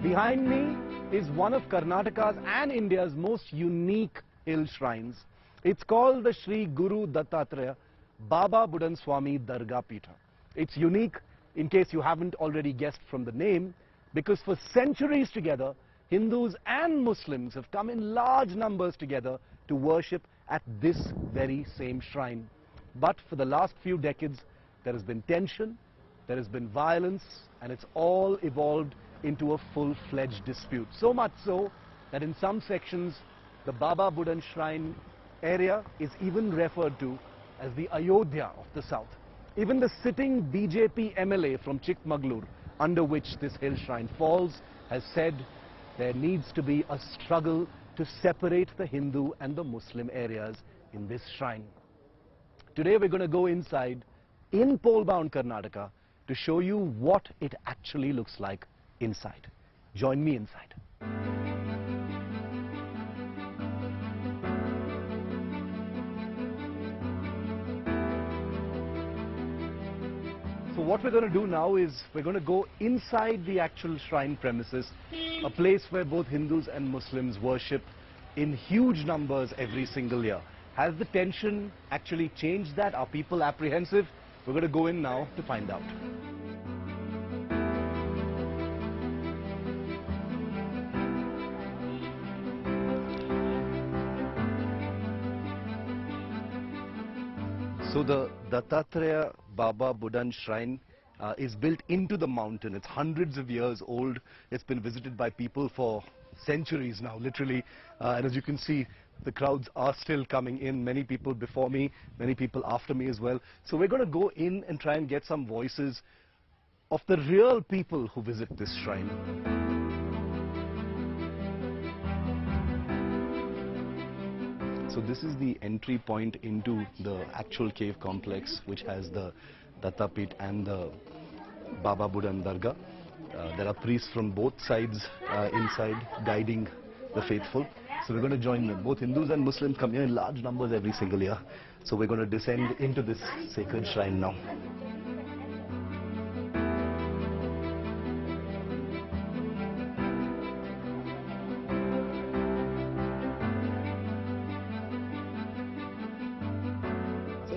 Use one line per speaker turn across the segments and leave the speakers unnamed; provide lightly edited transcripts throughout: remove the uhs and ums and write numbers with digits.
Behind me is one of Karnataka's and India's most unique hill shrines. It's called the Sri Guru Dattatreya Baba Budan Swami Dargah Peetha. It's unique, in case you haven't already guessed from the name, because for centuries together, Hindus and Muslims have come in large numbers together to worship at this very same shrine. But for the last few decades, there has been tension, there has been violence, and it's all evolved into a full-fledged dispute. So much so that in some sections, the Baba Budan shrine area is even referred to as the Ayodhya of the south. Even the sitting BJP MLA from Chikmagalur, under which this hill shrine falls, has said there needs to be a struggle to separate the Hindu and the Muslim areas in this shrine. Today we're going to go inside in pole-bound Karnataka to show you what it actually looks like inside. Join me inside. So what we're going to do now is we're going to go inside the actual shrine premises, a place where both Hindus and Muslims worship in huge numbers every single year. Has the tension actually changed that? Are people apprehensive? We're going to go in now to find out. So the Dattatreya Baba Budan shrine is built into the mountain. It's hundreds of years old. It's been visited by people for centuries now, literally. And as you can see, the crowds are still coming in. Many people before me, many people after me as well. So we're going to go in and try and get some voices of the real people who visit this shrine. So this is the entry point into the actual cave complex, which has the Datta Peeth and the Baba Budan Dargah. There are priests from both sides inside guiding the faithful. So we're going to join them. Both Hindus and Muslims come here in large numbers every single year. So we're going to descend into this sacred shrine now.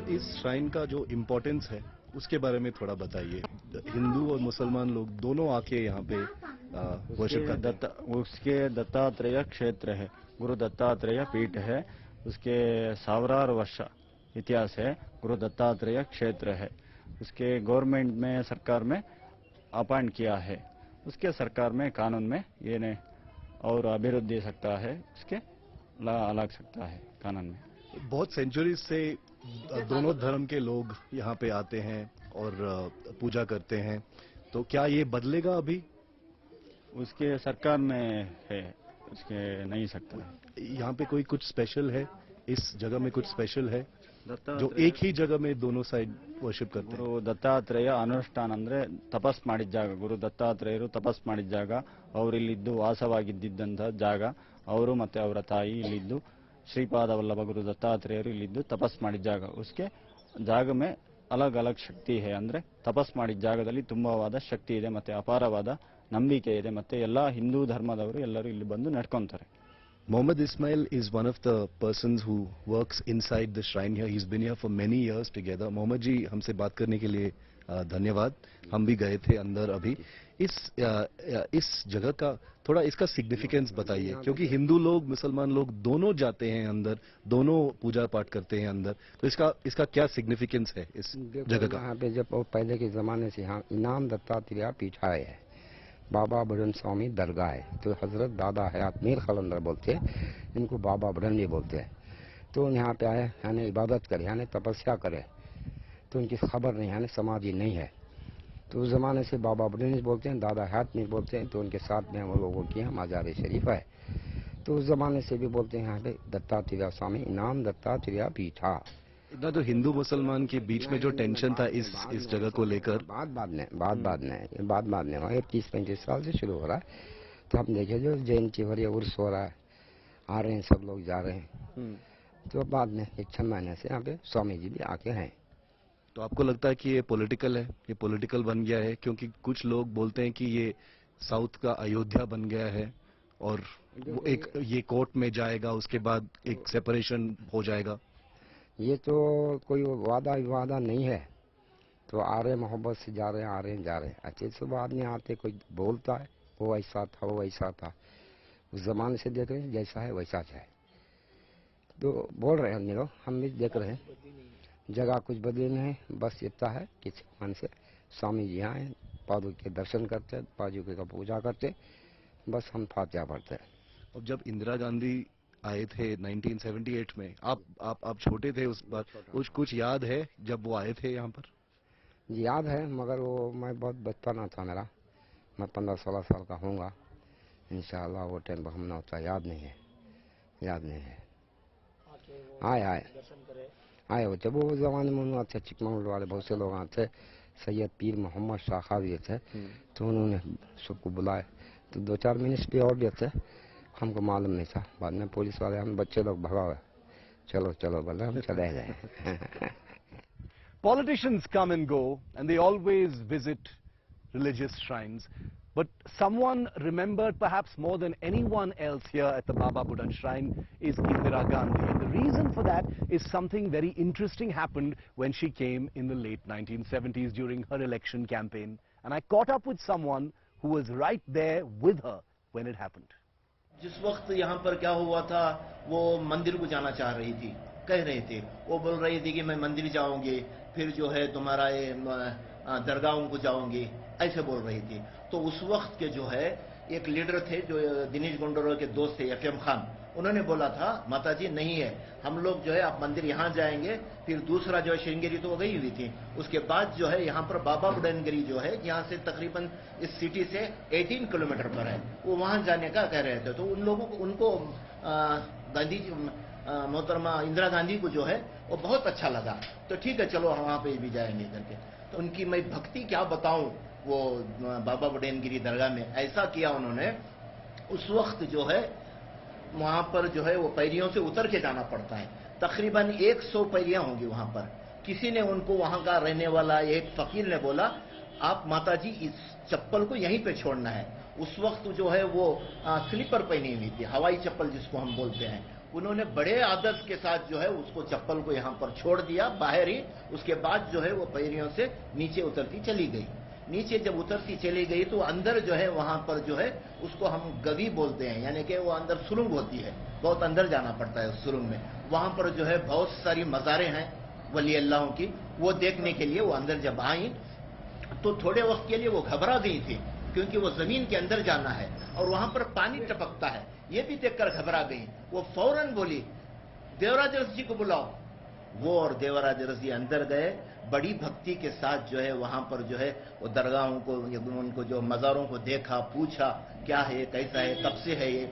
इस shrine का जो importance है उसके बारे में थोड़ा बताइए. हिंदू और मुसलमान लोग दोनों आके यहाँ पे वर्शिप करते हैं.
उसके दत्तात्रेय क्षेत्र है, गुरु दत्तात्रेय पीठ है, उसके सावरार वर्ष इतिहास है, गुरु दत्तात्रेय क्षेत्र है. उसके गवर्नमेंट में सरकार में अपॉइंट किया है, उसके सरकार में कानून में ये ने और अभिवृद्धि सकता है, उसके अलग सकता है कानून में.
बहुत सेंचुरीज से दोनों धर्म के लोग यहाँ पे आते हैं और पूजा करते हैं, तो क्या ये बदलेगा अभी?
उसके सरकार में है, उसके नहीं सकता है.
यहाँ पे कोई कुछ स्पेशल है? इस जगह में कुछ स्पेशल है जो एक ही जगह में दोनों साइड वर्शिप करते हैं?
गुरु दत्तात्रेय अनुष्ठान ಅಂದ್ರೆ ತಪಸ್ ಮಾಡಿದ ಜಾಗ. ಗುರು ದತ್ತಾತ್ರೇಯರು ತಪಸ್ ಮಾಡಿದ ಜಾಗ, ಅವರು ಇಲ್ಲಿದ್ದು ವಾಸವಾಗಿದ್ದಂತ ಜಾಗ. ಅವರು ಮತ್ತೆ ಅವರ ತಾಯಿ ಇಲ್ಲಿದ್ದು श्रीपाद वल्लभ गुरु दत्तात्रेयರು ಇಲ್ಲಿದ್ದು ತಪಸ್ ಮಾಡಿದ ಜಾಗ. उसके ಜಾಗ में अलग अलग ಶಕ್ತಿ है. ಅಂದ್ರೆ ತಪಸ್ ಮಾಡಿದ ಜಾಗದಲ್ಲಿ ತುಂಬವಾದ ಶಕ್ತಿ ಇದೆ, ಮತ್ತೆ ಅಪಾರವಾದ ನಂಬಿಕೆ ಇದೆ, ಮತ್ತೆ ಎಲ್ಲಾ ಹಿಂದೂ ಧರ್ಮದವರು ಎಲ್ಲರೂ ಇಲ್ಲಿ ಬಂದು ನಡ್ಕೊಂತಾರೆ.
Mohammed Ismail is one of the persons who works inside the shrine here. He's been here for many years together. Mohammed ji, हमसे बात करने के लिए धन्यवाद. हम भी गए थे अंदर अभी. इस जगह का थोड़ा इसका सिग्निफिकेंस बताइए, क्योंकि हिंदू लोग मुसलमान लोग दोनों जाते हैं अंदर, दोनों पूजा पाठ करते हैं अंदर, तो इसका क्या सिग्निफिकेंस है इस जगह का?
यहाँ पे जब पहले के ज़माने से यहाँ इनाम दत्तात्रेय पीठ है, बाबा बुदन स्वामी दरगाह है, तो हजरत दादा हयात मीर खलंदर बोलते हैं, इनको बाबा बुदन भी बोलते हैं. तो यहाँ पे आए, यानी इबादत करे, यानी तपस्या करे, तो उनकी खबर नहीं, यानी समाधि नहीं है. तो उस ज़माने से बाबा बुदन बोलते हैं, दादा हयात मीर बोलते हैं, तो उनके साथ में वो लोगों की यहाँ मज़ार शरीफ है. तो उस ज़माने से भी बोलते हैं यहाँ पे दत्तात्रेय स्वामी इनाम दत्तात्रेय पीठा.
इतना तो हिंदू मुसलमान के बीच में जो टेंशन था इस जगह को लेकर,
बाद में हुआ. 30-35 साल से शुरू हो रहा है. तो हम देखे जो जयंती हो रही है, उर्स हो रहा है, आ रहे हैं सब लोग, जा रहे हैं. तो बाद में 1-6 महीने से यहाँ पे स्वामी जी भी आके हैं.
तो आपको लगता है कि ये पॉलिटिकल है, ये पॉलिटिकल बन गया है? क्योंकि कुछ लोग बोलते हैं कि ये साउथ का अयोध्या बन गया है और वो एक ये कोर्ट में जाएगा, उसके बाद एक सेपरेशन हो जाएगा?
ये तो कोई वादा नहीं है। तो आ रहे मोहब्बत से जा रहे हैं, आ रहे हैं, जा रहे हैं। अच्छे से आदमी आते, कोई बोलता है वो ऐसा था, वो ऐसा था। उस जमाने से देख रहे हैं, जैसा है वैसा है। तो बोल रहे हैं लोग, हम भी देख रहे हैं। जगह कुछ बदले नहीं, बस इतना है कि मन से स्वामी जी आए, पादु के दर्शन करते, पादु का पूजा करते, बस हम फातिहा पढ़ते हैं।
अब जब इंदिरा गांधी आए थे 1978 में, आप छोटे थे उस बार, कुछ याद है जब वो आए थे यहाँ पर?
याद है, मगर वो मैं बहुत बचपना था मेरा, मैं 15-16 साल का होऊंगा इंशाअल्लाह। वो टाइम पर हमने उतना याद नहीं है। आए वो जब वो जमाने में उन्होंने थे, चिकमागलूर वाले बहुत से लोग आते, सैयद पीर मोहम्मद शाखा भी थे, तो उन्होंने सबको बुलाए। तो 2-4 मिनट भी और भी थे, हमको मालूम नहीं था। बाद में पुलिस वाले, हम बच्चे लोग भगाए, चलो बोले, हम चले गए।
Politicians come and go, and they always visit religious shrines. But someone remembered perhaps more than anyone else here at the Baba Budan shrine is Indira Gandhi. And the reason for that is something very interesting happened when she came in the late 1970s during her election campaign. And I caught up with someone who was right there with her when it happened.
जिस वक्त यहाँ पर क्या हुआ था, वो मंदिर को जाना चाह रही थी, कह रहे थे, वो बोल रही थी कि मैं मंदिर जाऊंगी, फिर जो है तुम्हारा ये दरगाहों को जाऊंगी, ऐसे बोल रही थी। तो उस वक्त के जो है एक लीडर थे जो दिनेश गुंडूराव के दोस्त थे, एफएम खान, उन्होंने बोला था माताजी नहीं है, हम लोग जो है आप मंदिर यहाँ जाएंगे। फिर दूसरा जो है श्रृंगेरी तो गई हुई थी, उसके बाद जो है यहाँ पर बाबा बुडनगिरी जो है, यहाँ से तकरीबन इस सिटी से 18 किलोमीटर पर है, वो वहां जाने का कह रहे थे। तो उन लोगों को, उनको गांधी मोहतरमा इंदिरा गांधी को जो है वो बहुत अच्छा लगा। तो ठीक है चलो हम वहां पे भी जाएंगे करके। तो उनकी मैं भक्ति क्या बताऊं, वो बाबा बुडनगिरी दरगाह में ऐसा किया उन्होंने। उस वक्त जो है वहां पर जो है वो पैरियों से उतर के जाना पड़ता है, तकरीबन 100 पैरियां होंगी वहां पर। किसी ने उनको, वहां का रहने वाला एक फकीर ने बोला आप माताजी इस चप्पल को यहीं पे छोड़ना है। उस वक्त जो है वो स्लीपर पहनी हुई थी, हवाई चप्पल जिसको हम बोलते हैं। उन्होंने बड़े आदत के साथ जो है उसको चप्पल को यहाँ पर छोड़ दिया बाहर ही। उसके बाद जो है वो पैरियों से नीचे उतरती चली गई। नीचे जब उतरती चली गई तो अंदर जो है वहां पर जो है उसको हम गवी बोलते हैं, यानी कि वो अंदर सुरंग होती है, बहुत अंदर जाना पड़ता है उस सुरंग में। वहां पर जो है बहुत सारी मज़ारें हैं वली अल्लाहों की, वो देखने के लिए वो अंदर जब आई तो थोड़े वक्त के लिए वो घबरा गई थी, क्योंकि वो जमीन के अंदर जाना है और वहां पर पानी टपकता है, ये भी देखकर घबरा गई। वो फौरन बोली देवराज रस जी को बुलाओ। वो और देवराज रस जी अंदर गए, बड़ी भक्ति के साथ जो है वहां पर जो है वो दरगाहों को, उनको जो मज़ारों को देखा, पूछा क्या है, कैसा है, कब से है ये,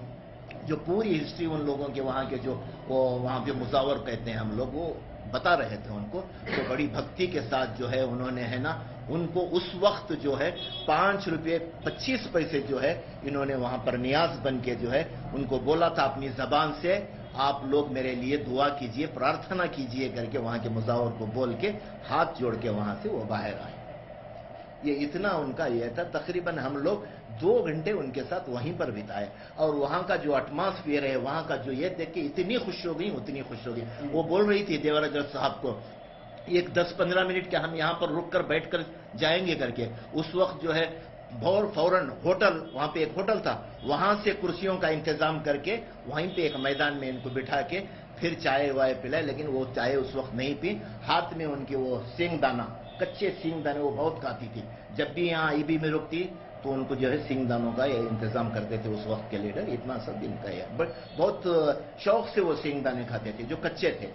जो पूरी हिस्ट्री उन लोगों के वहां के जो वो वहां पे मुजावर कहते हैं हम लोग, वो बता रहे थे उनको। तो बड़ी भक्ति के साथ जो है उन्होंने है ना, उनको उस वक्त जो है 5 रुपये 25 पैसे जो है इन्होंने वहां पर नियाज बन के जो है उनको बोला था अपनी जबान से, आप लोग मेरे लिए दुआ कीजिए, प्रार्थना कीजिए करके वहां के मुजावर को बोल के हाथ जोड़ के वहां से वो बाहर आए। ये इतना उनका ये था। तकरीबन हम लोग 2 घंटे उनके साथ वहीं पर बिताए और वहां का जो एटमॉस्फेयर है, वहां का जो ये देख के इतनी खुश हो गई, उतनी खुश हो गई। वो बोल रही थी देवराज साहब को एक 10-15 मिनट के हम यहाँ पर रुक कर बैठ कर जाएंगे करके। उस वक्त जो है फौरन होटल, वहां पे एक होटल था, वहां से कुर्सियों का इंतजाम करके वहीं पे एक मैदान में इनको बिठा के फिर चाय वाय पिलाए। लेकिन वो चाय उस वक्त नहीं पी। हाथ में उनकी वो सींगदाना, कच्चे सींगदाने वो बहुत खाती थी। जब भी यहाँ ईबी में रुकती तो उनको जो है सींगदानों का ये इंतजाम करते थे उस वक्त के लीडर। इतना सब इनका है, बट बहुत शौक से वो सींगदाने खाते थे जो कच्चे थे।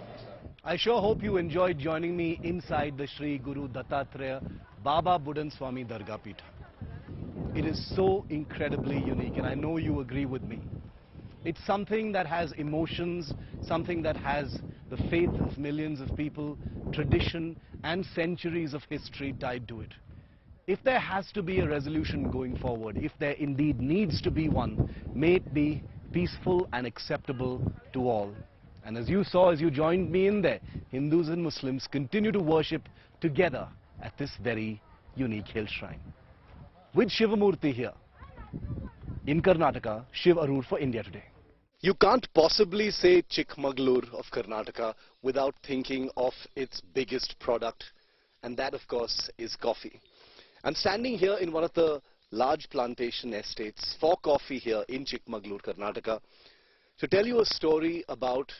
I sure hope you enjoyed joining me inside the Shri Guru Dattatreya Baba Budan Swami Dargah Peetha. It is so incredibly unique, and I know you agree with me. It's something that has emotions, something that has the faith of millions of people, tradition and centuries of history tied to it. If there has to be a resolution going forward, if there indeed needs to be one, may it be peaceful and acceptable to all. And as you saw, as you joined me in there, Hindus and Muslims continue to worship together at this very unique hill shrine. With Shivamurti here, In Karnataka, Shiv Arur for India Today.
You can't possibly say Chikmagalur of Karnataka without thinking of its biggest product, and that of course is coffee. I'm standing here in one of the large plantation estates for coffee here in Chikmagalur, Karnataka, to tell you a story about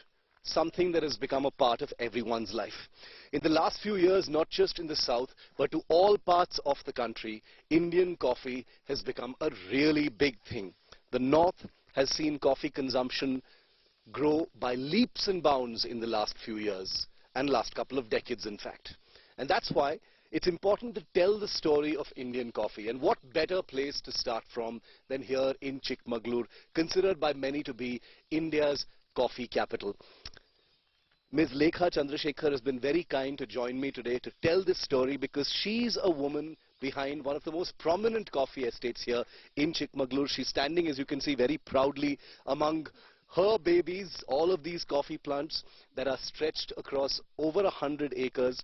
something that has become a part of everyone's life. In the last few years, not just in the south, but to all parts of the country, Indian coffee has become a really big thing. The north has seen coffee consumption grow by leaps and bounds in the last few years, and last couple of decades in fact. And that's why it's important to tell the story of Indian coffee, and what better place to start from than here in Chikmagalur, considered by many to be India's coffee capital. Ms. Lekha Chandrasekhar has been very kind to join me today to tell this story, because she's a woman behind one of the most prominent coffee estates here in Chikmagalur. She's standing, as you can see, very proudly among her babies, all of these coffee plants that are stretched across over 100 acres,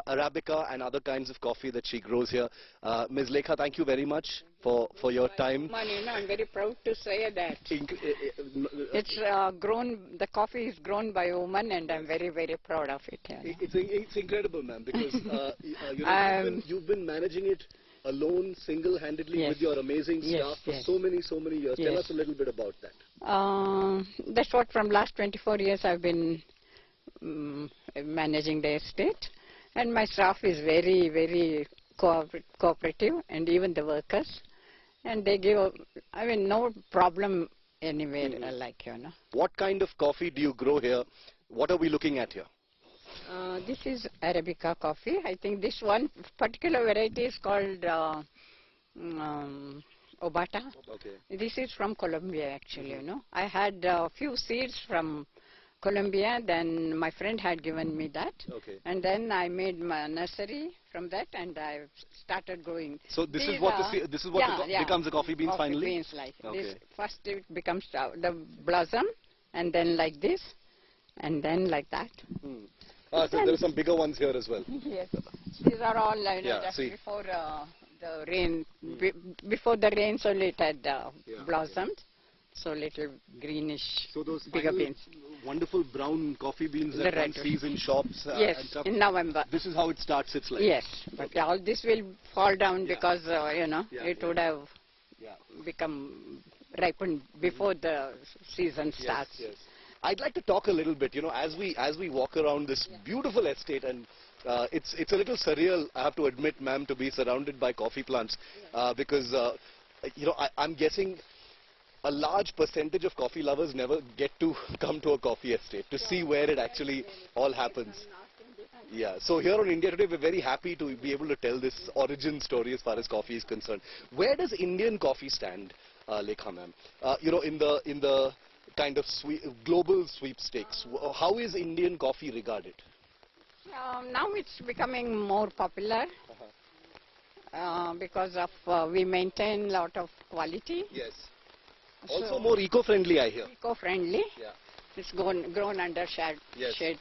Arabica and other kinds of coffee that she grows here. Ms. Lekha, thank you very much for your time.
I'm very proud to say that. It's grown, the coffee is grown by a woman, and I'm very, very proud of it. Yeah.
It's incredible, ma'am, because you've been managing it alone, single-handedly,
yes,
with your amazing staff for so many years.
Yes.
Tell us a little bit about that.
That's what from last 24 years I've been managing the estate, and my staff is very, very cooperative, and even the workers, and they give, no problem anywhere,
What kind of coffee do you grow here? What are we looking at here?
This is Arabica coffee. I think this one particular variety is called Obata.
Okay.
This is from Colombia, actually, I had a few seeds from Colombia, then my friend had given me that.
Okay.
And then I made my nursery from that, and I started growing.
So this is what becomes the coffee beans finally?
Coffee beans, like
okay.
this. First it becomes the blossom, and then like this, and then like that.
So there are some bigger ones here as well.
Yes. These are all just before the rain. Before the rain, so it had blossomed. So little greenish,
so those
bigger beans.
Wonderful brown coffee beans that one sees in shops.
Yes,
and stuff.
in November.
This is how it starts its life.
Yes, but all this will fall down because it would have become ripened before the season starts.
Yes. I'd like to talk a little bit, as we walk around this beautiful estate, and it's a little surreal, I have to admit, ma'am, to be surrounded by coffee plants, because I'm guessing a large percentage of coffee lovers never get to come to a coffee estate to see where it actually all happens. Yeah, so here on India Today, we're very happy to be able to tell this origin story as far as coffee is concerned. Where does Indian coffee stand, Lekha ma'am? In the kind of global sweepstakes, how is Indian coffee regarded?
Now it's becoming more popular because of we maintain a lot of quality.
Yes. Also more eco-friendly, I hear.
Eco-friendly.
Yeah.
It's grown under shade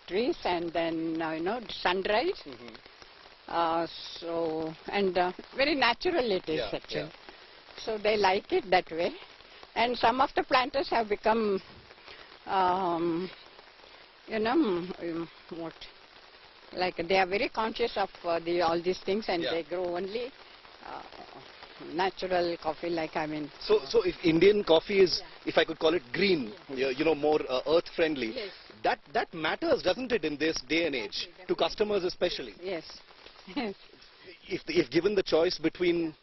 trees, and then sun-dried. Very natural it is actually.
Yeah.
So they like it that way, and some of the planters have become, they are very conscious of all these things, and they grow only natural coffee,
So if Indian coffee is, if I could call it green, more earth friendly, that matters, doesn't it, in this day and age, to customers especially?
Yes.
If given the choice between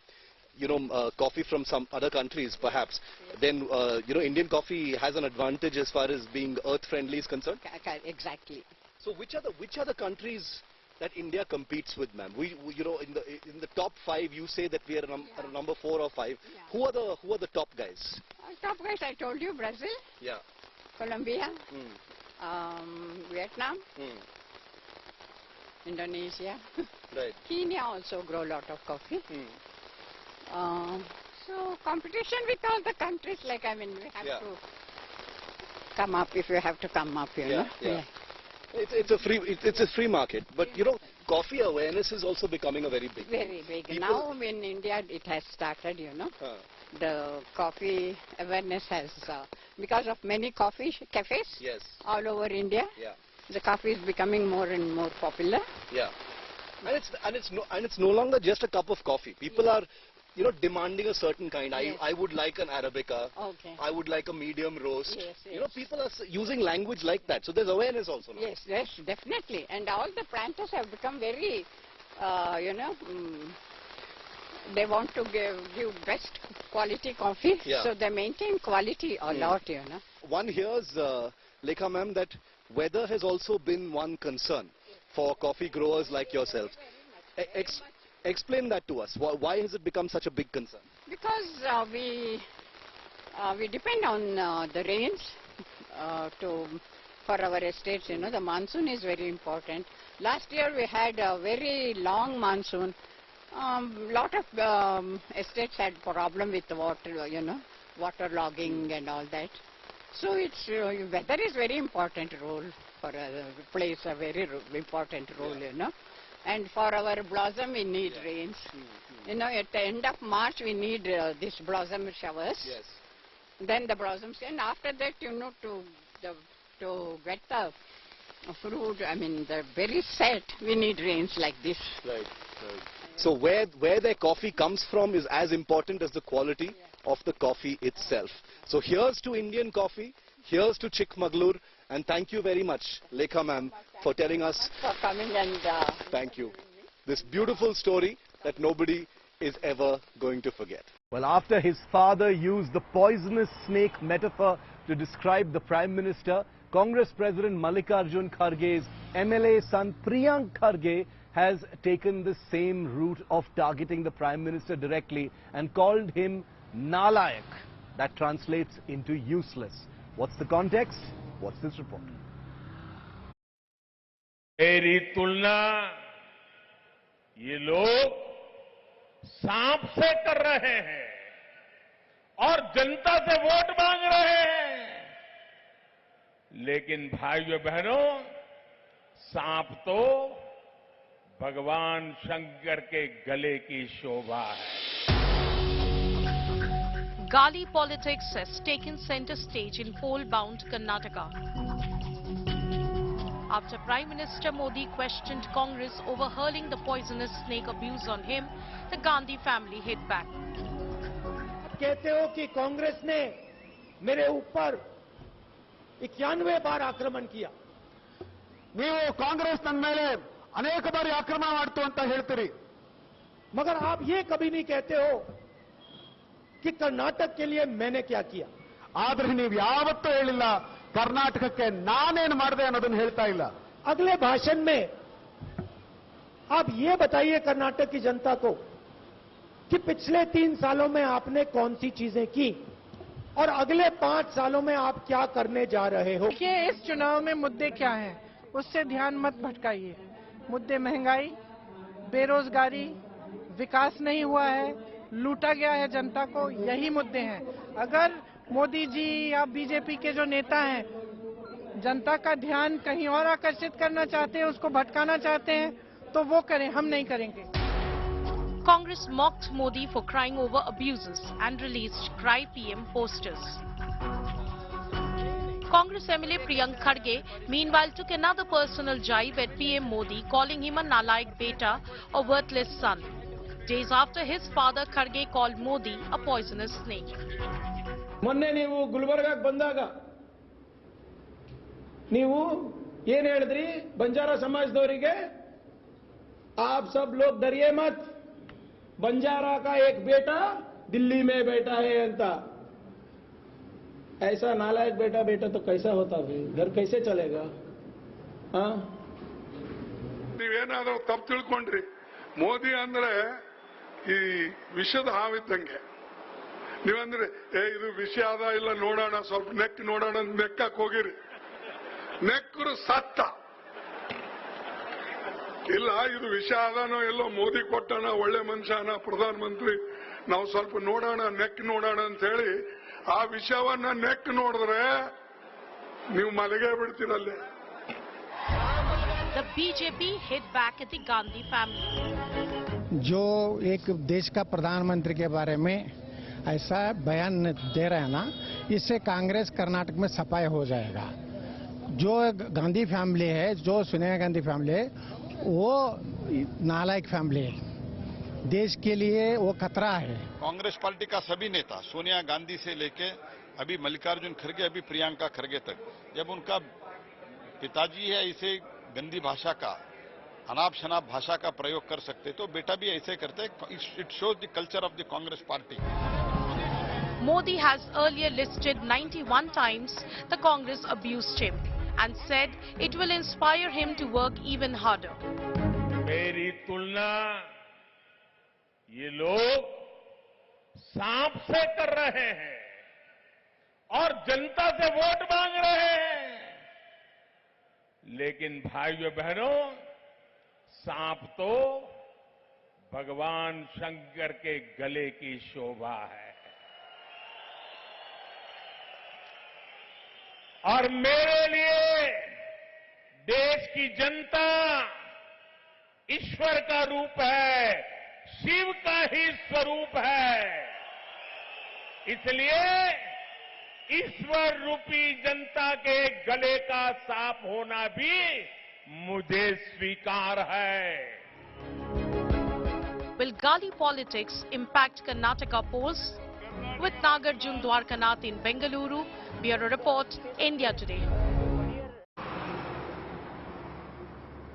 coffee from some other countries perhaps, then Indian coffee has an advantage as far as being earth friendly is concerned?
Exactly.
So which are the countries that India competes with, ma'am? In the top 5, you say that we are number 4 or 5.
Yeah.
Who are the top guys?
Top guys, I told you, Brazil, Colombia, Vietnam, Indonesia.
Right.
Kenya also grow a lot of coffee. So competition with all the countries, we have to come up if you have to come up,
Yeah. It's a free market, but coffee awareness is also becoming a very big
thing. Very big. Now in India it has started, the coffee awareness has, because of many coffee cafes
Yes.
all over India,
Yeah.
the coffee is becoming more and more popular.
Yeah. And it's no longer just a cup of coffee. People are, demanding a certain kind.
Yes.
I would like an Arabica.
Okay.
I would like a medium roast.
Yes,
You know, people are using language like that. So there's awareness also now.
Yes, yes, definitely. And all the planters have become very, they want to give best quality coffee.
Yeah.
So they maintain quality a lot,
One hears, Lekha ma'am, that weather has also been one concern for coffee growers like yourself. Explain that to us. Why has it become such a big concern?
Because we depend on the rains for our estates. The monsoon is very important. Last year we had a very long monsoon. Lot of estates had problem with water, water logging and all that. So it's weather is very important role for plays a very important role, And for our blossom we need rains. At the end of March we need this blossom showers.
Yes.
Then the blossoms, and after that, to get the fruit, the very set, we need rains like this.
Right. So where their coffee comes from is as important as the quality of the coffee itself. So here's to Indian coffee, here's to Chikmagalur, and thank you very much, Lekha ma'am, for telling us.
For coming and...
Thank you. This beautiful story that nobody is ever going to forget.
Well, after his father used the poisonous snake metaphor to describe the Prime Minister, Congress President Mallikarjun Kharge's MLA son Priyank Kharge has taken the same route of targeting the Prime Minister directly and called him Nalayak. That translates into useless. What's the context? What's this report?
मेरी तुलना ये लोग सांप से कर रहे हैं और जनता से वोट मांग रहे हैं, लेकिन भाइयों बहनों, सांप तो भगवान शंकर के गले की शोभा है.
Gali politics has taken center stage in poll-bound Karnataka. After Prime Minister Modi questioned Congress over hurling the poisonous snake abuse on him, the Gandhi family hit back.
कहते हो कि कांग्रेस ने मेरे ऊपर 91 बार आक्रमण किया. ನೀವು ಕಾಂಗ್ರೆಸ್ ನನ್ನ ಮೇಲೆ ಅನೇಕ ಬಾರಿ ಆಕ್ರಮಣ ಮಾಡ್ತು ಅಂತ ಹೇಳ್ತೀರಿ. मगर आप ये कभी नहीं कहते हो कि कर्नाटक के लिए मैंने क्या किया. ಆದ್ರೆ ನೀವು ಯಾವತ್ತೂ ಹೇಳಿಲ್ಲ कर्नाटकಕ್ಕೆ ನಾನೇನು ಮಾಡಿದೆ ಅನ್ನೋದನ್ನ ಹೇಳ್ತಾ ಇಲ್ಲ. अगले भाषण में आप ये बताइए कर्नाटक की जनता को कि पिछले 3 सालों में आपने कौन सी चीजें की और अगले 5 सालों में आप क्या करने जा रहे हो.
देखिए, इस चुनाव में मुद्दे क्या हैं, उससे ध्यान मत भटकाइए. मुद्दे महंगाई, बेरोजगारी, विकास नहीं हुआ है, लूटा गया है जनता को, यही मुद्दे हैं. अगर मोदी जी या बीजेपी के जो नेता हैं जनता का ध्यान कहीं और आकर्षित करना चाहते हैं, उसको भटकाना चाहते हैं, तो वो करें, हम नहीं करेंगे.
Congress mocked Modi for crying over abuses and released Cry PM posters. Congress MLA Priyank Kharge meanwhile took another personal jibe at PM Modi, calling him a nalayak beta, a worthless son. Days after his father Kharge called Modi a poisonous snake.
ಮೊನ್ನೆ ನೀವು ಗುಲ್ಬರ್ಗಾಗೆ ಬಂದಾಗ ನೀವು ಏನು ಹೇಳಿದ್ರಿ ಬಂಜಾರ ಸಮಾಜದವರಿಗೆ, आप सब लोग डरिए मत, बंजारा का एक बेटा दिल्ली में बैठा है अंता. ऐसा नालायक बेटा तो कैसा होता भाई, घर कैसे चलेगा.
ನೀವೇನಾದ್ರೂ ತಪ್ಪು ತಿಳ್ಕೊಂಡ್ರಿ. ಮೋದಿ ಅಂದ್ರೆ ಈ ವಿಷದ ಹಾವಿದ್ದಂಗೆ. ನೀವಂದ್ರೆ ಇದು ವಿಷ ಅದ ಇಲ್ಲ ನೋಡೋಣ, ಸ್ವಲ್ಪ ನೆಕ್ ನೋಡೋಣ ಅಂತ ನೆಕ್ಕಕ್ಕೆ ಹೋಗಿರಿ, ನೆಕ್ಕರು ಸತ್ತ. ಇಲ್ಲ ಇದು ವಿಷ ಅದಾನೋ ಎಲ್ಲೋ ಮೋದಿ ಕೊಟ್ಟಣ, ಒಳ್ಳೆ ಮನುಷ್ಯನ ಪ್ರಧಾನ ಮಂತ್ರಿ, ನಾವು ಸ್ವಲ್ಪ ನೋಡೋಣ ನೆಕ್ ನೋಡೋಣ ಅಂತ ಹೇಳಿ ಆ ವಿಷಯವನ್ನ ನೆಕ್ ನೋಡಿದ್ರೆ ನೀವು ಮಲಗೇ ಬಿಡ್ತೀರಲ್ಲೇ.
The BJP hit back at the Gandhi family.
जो एक देश का प्रधानमंत्री के बारे में
ऐसा बयान दे रहे हैं ना, इससे कांग्रेस कर्नाटक में सफाई हो जाएगा। जो गांधी फैमिली है, जो सोनिया गांधी फैमिली है, वो नालायक फैमिली है, देश के लिए वो खतरा है।
कांग्रेस पार्टी का सभी नेता, सोनिया गांधी से लेके अभी मल्लिकार्जुन खड़गे, अभी प्रियंका खड़गे तक, जब उनका पिताजी है इसे गंदी भाषा का, अनाप शनाप भाषा का प्रयोग कर सकते, तो बेटा भी ऐसे करते। It shows the culture of the Congress party.
Modi has earlier listed 91 times the Congress abused him and said it will inspire him to work even harder.
मेरी तुलना ये लोग सांप से कर रहे हैं और जनता से वोट मांग रहे हैं, लेकिन भाइयों बहनों, सांप तो भगवान शंकर के गले की शोभा है। और मेरे लिए देश की जनता ईश्वर का रूप है, शिव का ही स्वरूप है। इसलिए ईश्वर रूपी जनता के गले का सांप होना भी मुझे स्वीकार है।
Will Gali politics impact Karnataka polls? With Nagarjun Dwarkanath in Bengaluru, Bureau Report, India Today.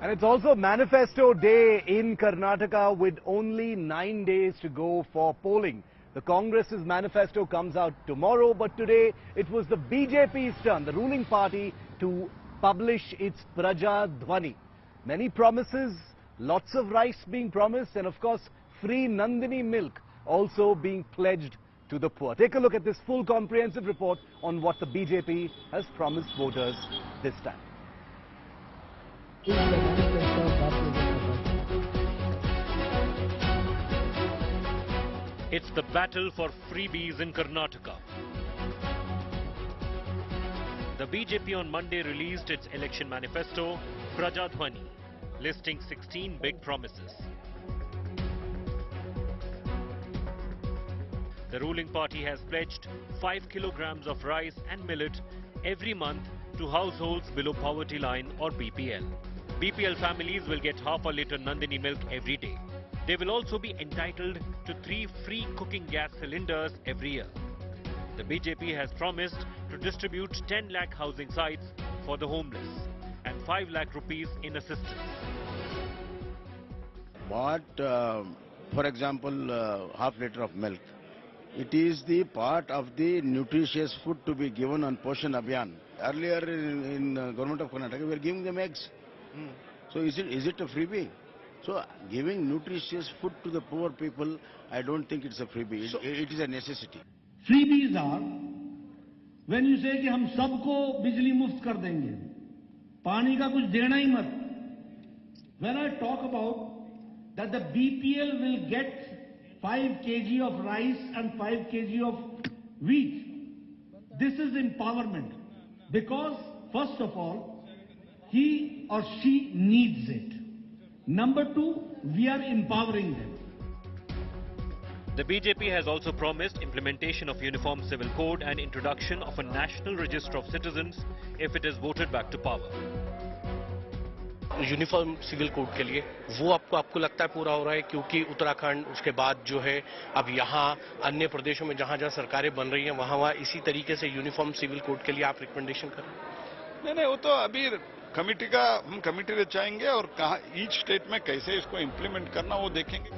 And it's also Manifesto Day in Karnataka with only 9 days to go for polling. The Congress's manifesto comes out tomorrow, but today it was the BJP's turn, the ruling party, to publish its Praja Dhwani. Many promises, lots of rice being promised, and of course free Nandini milk also being pledged to the poor. Take a look at this full comprehensive report on what the BJP has promised voters this time.
It's the battle for freebies in Karnataka. The BJP on Monday released its election manifesto, Praja Dhwani, listing 16 big promises. The ruling party has pledged 5 kilograms of rice and millet every month to households below poverty line or BPL. BPL families will get half a litre Nandini milk every day. They will also be entitled to 3 free cooking gas cylinders every year. The BJP has promised to distribute 10 lakh housing sites for the homeless and 5 lakh rupees in assistance.
But, for example, half liter of milk, it is the part of the nutritious food to be given on Poshan Abhiyan. Earlier in government of Karnataka, we were giving them eggs. So is it a freebie? So giving nutritious food to the poor people, I don't think it's a freebie. It is a necessity.
Freebies are when you say कि हम सबको बिजली मुफ्त कर देंगे, पानी का कुछ देना ही मत. When I talk about that the BPL will get 5 kg of rice and 5 kg of wheat, this is empowerment, because first of all, he or she needs it. Number 2, we are empowering them.
The BJP has also promised implementation of Uniform Civil Code and introduction of a National Register of Citizens if it is voted back to power.
Uniform civil code के लिए वो आपको लगता है पूरा हो रहा है, क्योंकि उत्तराखंड उसके बाद जो है अब यहाँ अन्य प्रदेशों में जहाँ जहाँ सरकारें बन रही हैं वहाँ इसी तरीके से यूनिफॉर्म सिविल कोड के लिए आप रिकमेंडेशन करें?
नहीं, वो तो अभी कमेटी का हम कमेटी रचाएंगे और कहाँ ईच स्टेट में कैसे इसको इम्प्लीमेंट करना वो देखेंगे.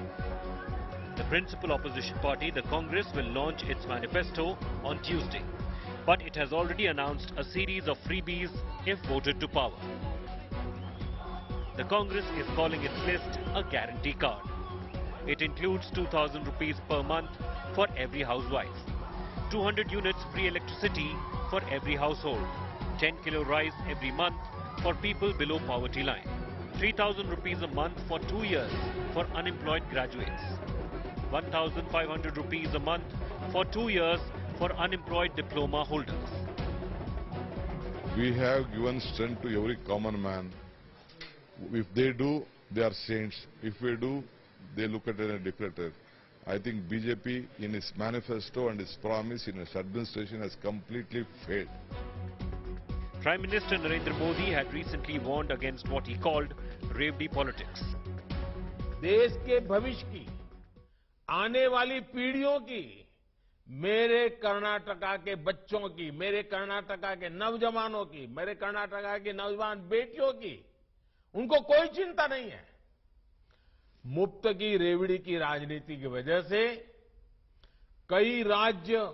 The principal opposition party, the Congress, will launch its manifesto on Tuesday, but it has already announced a series of freebies if voted to power. The Congress is calling its list a guarantee card. It includes 2,000 rupees per month for every housewife, 200 units free electricity for every household, 10 kilo rice every month for people below poverty line, 3,000 rupees a month for 2 years for unemployed graduates, 1,500 rupees a month for 2 years for unemployed diploma holders.
We have given strength to every common man. If they do, they are saints. If we do, they look at it as a dictator.
I think BJP in its manifesto and its promise in its administration has completely failed.
Prime Minister Narendra Modi had recently warned against what he called revdi politics.
देश के भविष्य की, आने वाली पीढ़ियों की, मेरे कर्नाटका के बच्चों की, मेरे कर्नाटका के नौजवानों की, मेरे कर्नाटका की नौजवान बेटियों की, उनको कोई चिंता नहीं है। मुफ्त की रेवड़ी की राजनीति की वजह से कई राज्य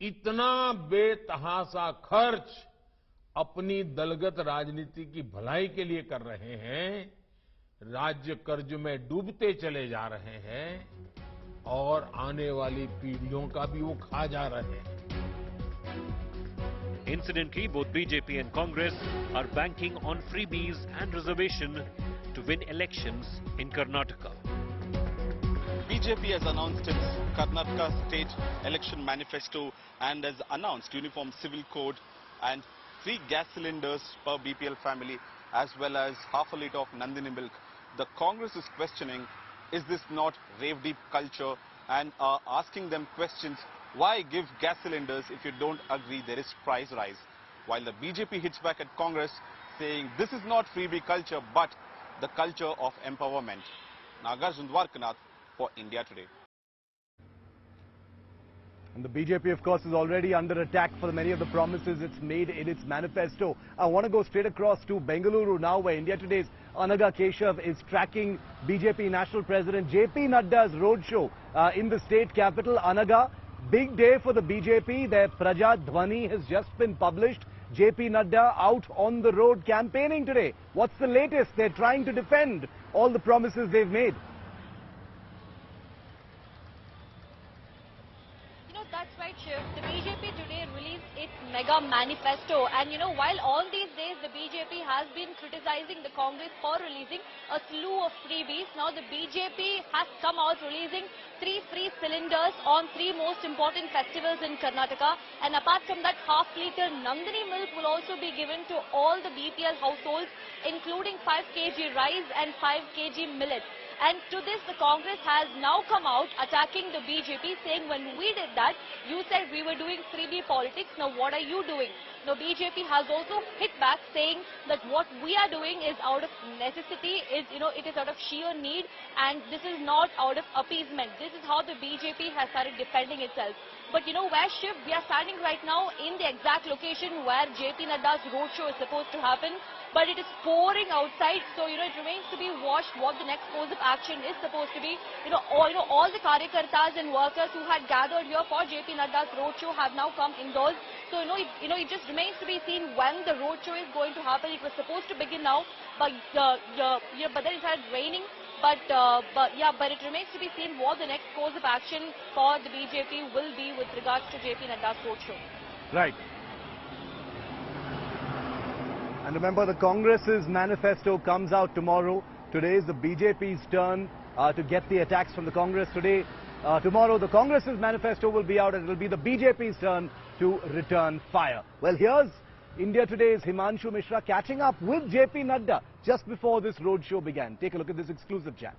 इतना बेतहाशा खर्च अपनी दलगत राजनीति की भलाई के लिए कर रहे हैं, राज्य कर्ज में डूबते चले जा रहे हैं और आने वाली पीढ़ियों का भी वो खा जा रहे हैं।
Incidentally, both BJP and Congress are banking on freebies and reservation to win elections in Karnataka.
BJP has announced its Karnataka state election manifesto and has announced uniform civil code and free gas cylinders per BPL family as well as half a litre of Nandini milk. The Congress is questioning, is this not revdi culture, and are asking them questions, why give gas cylinders if you don't agree there is price rise? While the BJP hits back at Congress saying this is not freebie culture but the culture of empowerment. Nagarjun Dwarkanath for India Today.
And the BJP, of course, is already under attack for many of the promises it's made in its manifesto. I want to go straight across to Bengaluru now, where India Today's Anaga Keshav is tracking BJP National President JP Nadda's roadshow in the state capital. Anaga, big day for the BJP. Their Praja Dhwani has just been published. JP Nadda out on the road campaigning today. What's the latest? They're trying to defend all the promises they've made.
That's right, Shiv. The BJP today released its mega manifesto, and while all these days the BJP has been criticizing the Congress for releasing a slew of freebies, now the BJP has come out releasing 3 free cylinders on 3 most important festivals in Karnataka, and apart from that, half-litre Nandini milk will also be given to all the BPL households, including 5 kg rice and 5 kg millet. And to this, the Congress has now come out attacking the BJP, saying when we did that, you said we were doing freebie politics. Now what are you doing? Now BJP has also hit back, saying that what we are doing is out of necessity, it is out of sheer need, and this is not out of appeasement. This is how the BJP has started defending itself. But where, Shiv, we are standing right now in the exact location where JP Nadda's roadshow is supposed to happen. But it is pouring outside, so it remains to be watched what the next course of action is supposed to be. All the karyakartas and workers who had gathered here for JP Nadda's roadshow have now come indoors. So it just remains to be seen when the roadshow is going to happen. It was supposed to begin now, but then it started raining. But it remains to be seen what the next course of action for the BJP will be with regards to JP Nadda's roadshow.
Right. And remember, the Congress's manifesto comes out tomorrow. Today is the BJP's turn to get the attacks from the Congress. Tomorrow, the Congress's manifesto will be out, and it will be the BJP's turn to return fire. Well, here's India Today's Himanshu Mishra catching up with JP Nadda just before this roadshow began. Take a look at this exclusive chat.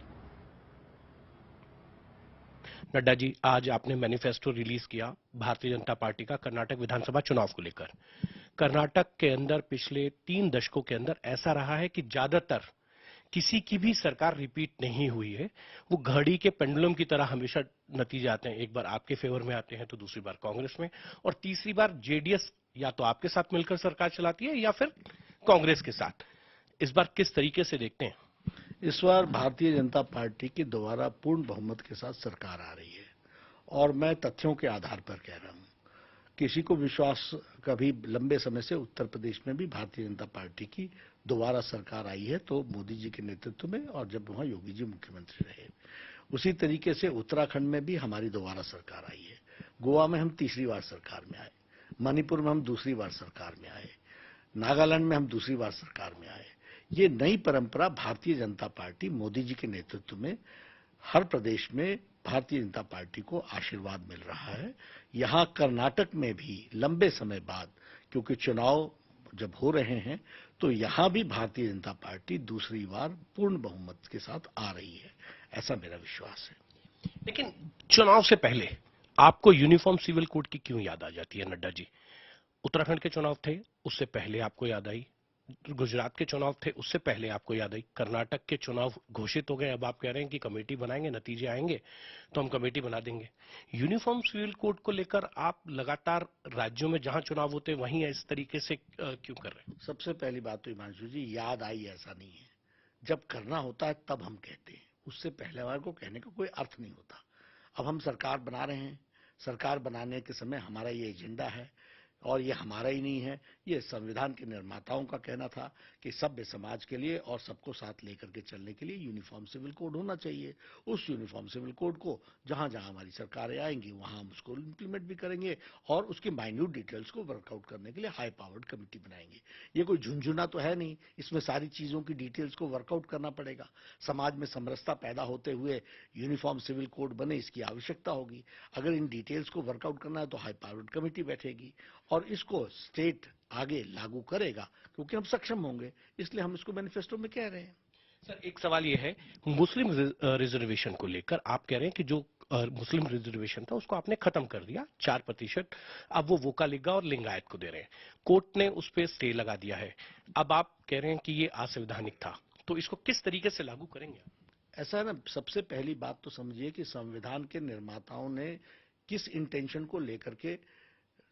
Nadda ji, आज आपने manifesto release किया Bharatiya Janata party का कर्नाटक विधानसभा चुनाव को लेकर। कर्नाटक के अंदर पिछले 3 दशकों के अंदर ऐसा रहा है कि ज्यादातर किसी की भी सरकार रिपीट नहीं हुई है। वो घड़ी के पेंडुलम की तरह हमेशा नतीजे आते हैं, एक बार आपके फेवर में आते हैं तो दूसरी बार कांग्रेस में, और तीसरी बार जेडीएस या तो आपके साथ मिलकर सरकार चलाती है या फिर कांग्रेस के साथ। इस बार किस तरीके से देखते हैं?
इस बार भारतीय जनता पार्टी की दोबारा पूर्ण बहुमत के साथ सरकार आ रही है, और मैं तथ्यों के आधार पर कह रहा हूं। किसी को विश्वास, कभी लंबे समय से उत्तर प्रदेश में भी भारतीय जनता पार्टी की दोबारा सरकार आई है तो मोदी जी के नेतृत्व में, और जब वहां योगी जी मुख्यमंत्री रहे। उसी तरीके से उत्तराखंड में भी हमारी दोबारा सरकार आई है। गोवा में हम तीसरी बार सरकार में आए, मणिपुर में हम दूसरी बार सरकार में आए, नागालैंड में हम दूसरी बार सरकार में आए। ये नई परंपरा भारतीय जनता पार्टी मोदी जी के नेतृत्व में हर प्रदेश में भारतीय जनता पार्टी को आशीर्वाद मिल रहा है। यहां कर्नाटक में भी लंबे समय बाद, क्योंकि चुनाव जब हो रहे हैं, तो यहां भी भारतीय जनता पार्टी दूसरी बार पूर्ण बहुमत के साथ आ रही है, ऐसा मेरा विश्वास है।
लेकिन चुनाव से पहले आपको यूनिफॉर्म सिविल कोड की क्यों याद आ जाती है नड्डा जी? उत्तराखंड के चुनाव थे, उससे पहले आपको याद आई। गुजरात के चुनाव थे, उससे पहले आपको याद आई। कर्नाटक के चुनाव घोषित हो गए, अब आप कह रहे हैं कि कमेटी बनाएंगे, नतीजे आएंगे तो हम कमेटी बना देंगे। यूनिफॉर्म सिविल कोड को लेकर आप लगातार राज्यों में जहां चुनाव होते हैं वहीं इस तरीके से क्यों कर रहे हैं?
सबसे पहली बात तो हिमांशु जी, याद आई ऐसा नहीं है। जब करना होता है तब हम कहते हैं, उससे पहले वाले को कहने का कोई अर्थ नहीं होता। अब हम सरकार बना रहे हैं, सरकार बनाने के समय हमारा ये एजेंडा है, और ये हमारा ही नहीं है, ये संविधान के निर्माताओं का कहना था कि सभ्य समाज के लिए और सबको साथ लेकर के चलने के लिए यूनिफॉर्म सिविल कोड होना चाहिए। उस यूनिफॉर्म सिविल कोड को जहां जहां हमारी सरकारें आएंगी वहां हम उसको इम्प्लीमेंट भी करेंगे और उसकी माइन्यूट डिटेल्स को वर्कआउट करने के लिए हाई पावर्ड कमेटी बनाएंगे। ये कोई झुंझुना तो है नहीं, इसमें सारी चीजों की डिटेल्स को वर्कआउट करना पड़ेगा। समाज में समरसता पैदा होते हुए यूनिफॉर्म सिविल कोड बने, इसकी आवश्यकता होगी। अगर इन डिटेल्स को वर्कआउट करना है तो हाई पावर्ड कमेटी बैठेगी और इसको स्टेट आगे लागू करेगा, क्योंकि हम सक्षम होंगे, इसलिए हम इसको मैनिफेस्टो में कह रहे हैं।
सर, एक सवाल ये है, मुस्लिम रिजर्वेशन को लेकर आप कह रहे हैं कि जो मुस्लिम रिजर्वेशन था उसको आपने खत्म कर दिया, 4%, अब वो वोकालिगा और लिंगायत को दे रहे हैं। कोर्ट ने उस पर स्टे लगा दिया है। अब आप कह रहे हैं कि ये असंवैधानिक था, तो इसको किस तरीके से लागू करेंगे?
ऐसा है ना, सबसे पहली बात तो समझिए कि संविधान के निर्माताओं ने किस इंटेंशन को लेकर के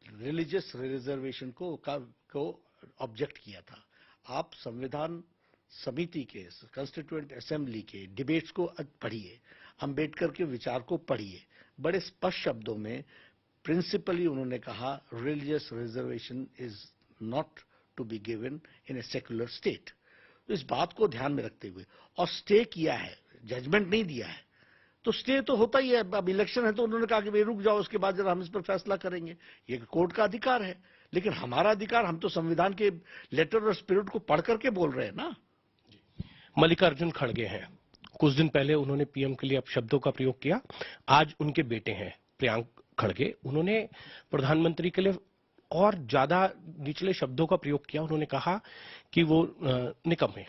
रिलीजियस रिजर्वेशन को ऑब्जेक्ट किया था। आप संविधान समिति के, कॉन्स्टिट्यूएंट असेंबली के डिबेट्स को पढ़िए, अंबेडकर के विचार को पढ़िए। बड़े स्पष्ट शब्दों में प्रिंसिपली उन्होंने कहा, religious reservation is not to be given in a secular state. तो इस बात को ध्यान में रखते हुए, और स्टे किया है, जजमेंट नहीं दिया है, तो स्टे तो होता ही है। अब इलेक्शन है तो उन्होंने कहा कि भाई रुक जाओ, उसके बाद जरा हम इस पर फैसला करेंगे। ये कोर्ट का अधिकार है, लेकिन हमारा अधिकार, हम तो संविधान के लेटर और स्पिरिट को पढ़ करके बोल रहे हैं ना।
मल्लिकार्जुन खड़गे हैं, कुछ दिन पहले उन्होंने पीएम के लिए अपशब्दों का प्रयोग किया। आज उनके बेटे हैं प्रियांक खड़गे, उन्होंने प्रधानमंत्री के लिए और ज्यादा निचले शब्दों का प्रयोग किया। उन्होंने कहा कि वो निकम्मे।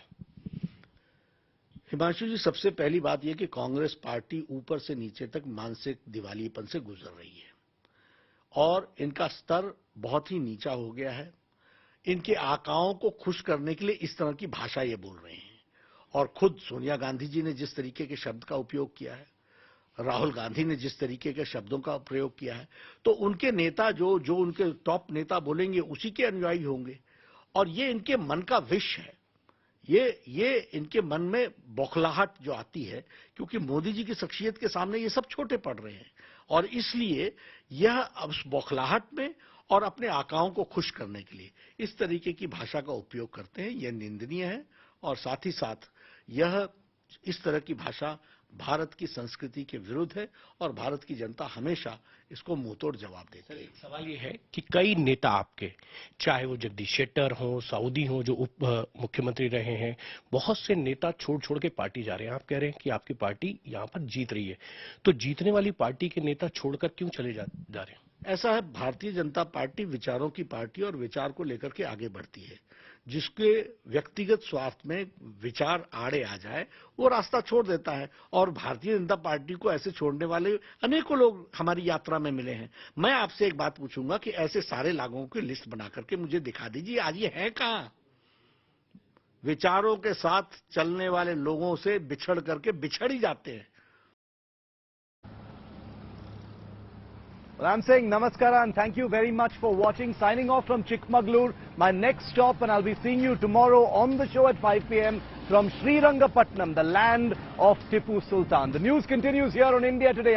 हिमांशु जी, सबसे पहली बात यह कि कांग्रेस पार्टी ऊपर से नीचे तक मानसिक दिवालियेपन से गुजर रही है और इनका स्तर बहुत ही नीचा हो गया है। इनके आकाओं को खुश करने के लिए इस तरह की भाषा ये बोल रहे हैं, और खुद सोनिया गांधी जी ने जिस तरीके के शब्द का उपयोग किया है, राहुल गांधी ने जिस तरीके के शब्दों का प्रयोग किया है, तो उनके नेता जो उनके टॉप नेता बोलेंगे उसी के अनुयायी होंगे। और ये इनके मन का विष है, ये इनके मन में बौखलाहट जो आती है, क्योंकि मोदी जी की शख्सियत के सामने ये सब छोटे पड़ रहे हैं, और इसलिए यह उस बौखलाहट में और अपने आकाओं को खुश करने के लिए इस तरीके की भाषा का उपयोग करते हैं। यह निंदनीय है, और साथ ही साथ यह इस तरह की भाषा भारत की संस्कृति के विरुद्ध है, और भारत की जनता हमेशा इसको मुंहतोड़ जवाब देती है।
सवाल ये है कि कई नेता आपके, चाहे वो जगदीश शेट्टर हो, सऊदी हो जो उप मुख्यमंत्री रहे हैं, बहुत से नेता छोड़ के पार्टी जा रहे हैं। आप कह रहे हैं कि आपकी पार्टी यहाँ पर जीत रही है, तो जीतने वाली पार्टी के नेता छोड़कर क्यों चले जा रहे हैं?
ऐसा है, भारतीय जनता पार्टी विचारों की पार्टी और विचार को लेकर के आगे बढ़ती है। जिसके व्यक्तिगत स्वार्थ में विचार आड़े आ जाए वो रास्ता छोड़ देता है, और भारतीय जनता पार्टी को ऐसे छोड़ने वाले अनेकों लोग हमारी यात्रा में मिले हैं। मैं आपसे एक बात पूछूंगा कि ऐसे सारे लोगों की लिस्ट बना करके मुझे दिखा दीजिए, आज ये है कहां? विचारों के साथ चलने वाले लोगों से बिछड़ करके बिछड़ ही जाते हैं।
Well, I'm saying namaskara and thank you very much for watching. Signing off from Chikmagalur, my next stop, and I'll be seeing you tomorrow on the show at 5 p.m. from Srirangapatnam, the land of Tipu Sultan. The news continues here on India Today.